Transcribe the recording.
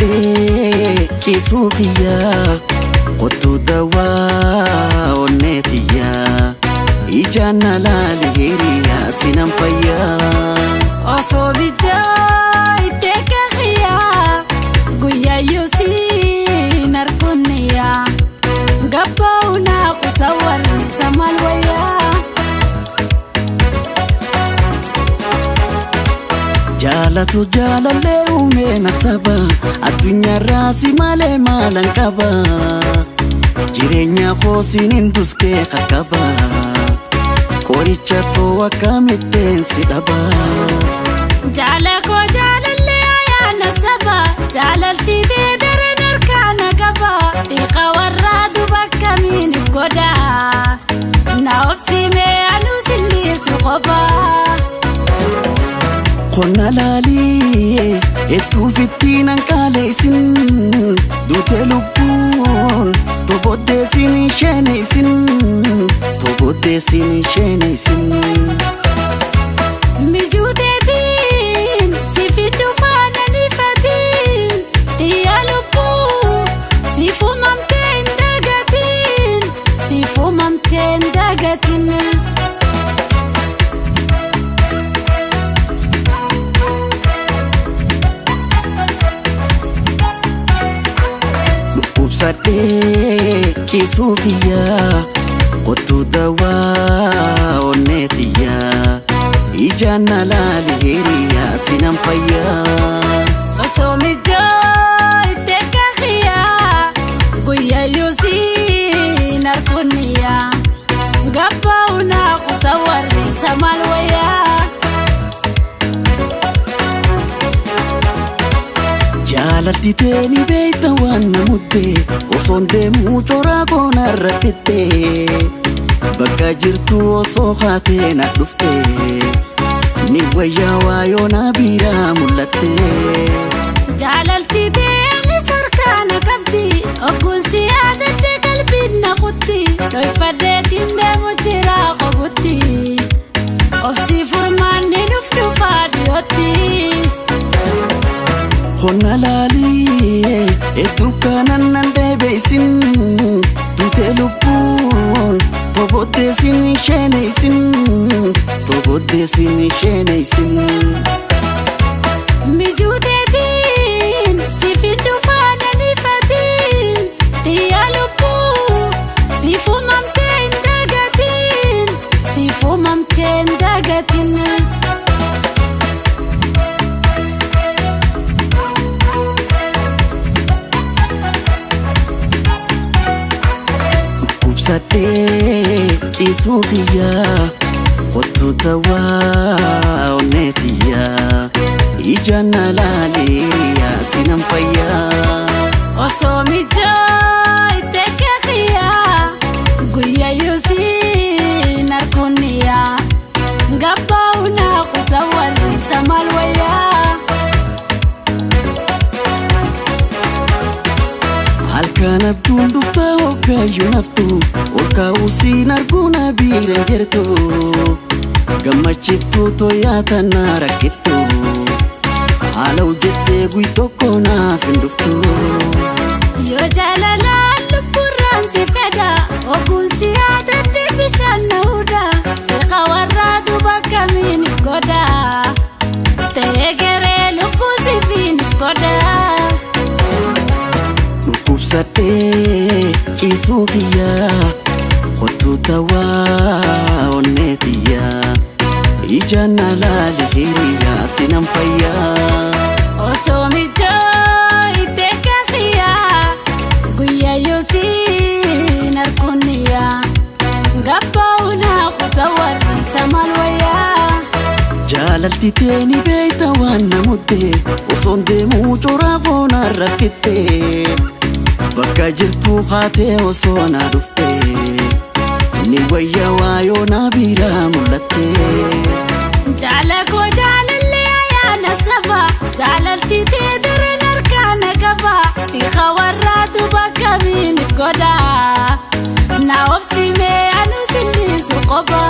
sadde kisufiya qotu dawa onnetiya ijana lalihiriya sinam fayya osobija itekhiya guya yusin arkuniya gabauna qutawari samalwaya jalatu jalale umena saba adunya rasi male malankaba jirenya khosin induske khakaba koricha to wakamiten sidaba jalako jalale ya nasaba jalalti de derener kana kaba tiqa waradu bakamin fgoda nafsi me alusini suqaba qonna lali etu fitinan kaleisin dutelubun tobodesin sheneisin mijudetin sifidu fana nifatin tiyalubu sifumamten dagatin sadde kisufiya qotu dawa onnetiya ijana lalihiriya sinam fayya osomija itekhiya guya yusin arkuniya gabauna qutawari samalwaya jalati teni beita wana mudde osonde muchora gona rakete baka jirtu oso khatena dufte ni waya wayo na bira mulatte jalalti de misarkana kabdi okunsi adate qalbina qutti loy fadetin de mujira qabutti ofsi furmanni nufdu fadiyoti qonna lali edukanan nande beisin dutelubun tobodesin sheneisin mijudetin sifindu fana nifatin tiyalubu sifumamten dagatin sadde kisufiya qotu dawa onnetiya ijana lalihiriya sinam fayya osomija itekhiya guya yusin arkuniya gabauna qutawari samalwaya halkan abdun dufta okayu naftu orka usin arguna biren jertu gamachiftu toyatana rakiftu halau jette guitoko na finduftu yo jalala luburan sifeda okunsi adate bishanauda iqawaradu bakamin fgoda tegere lubusi fin fgoda sadde kisufiya qotu dawa onnetiya ijana lalihiriya sinam fayya osomija itekhiya guya yusin arkuniya gabauna qutawari samalwaya jalalti teni beita wana mudde osonde muchora gona rakete baka jirtu khate osona dufte ni waya wayo na bira mulatte jalako jalalle ya nasaba jalalti tedere narkana kaba tiqa waradu bakamin fgoda na ofsi me anu sinni suqaba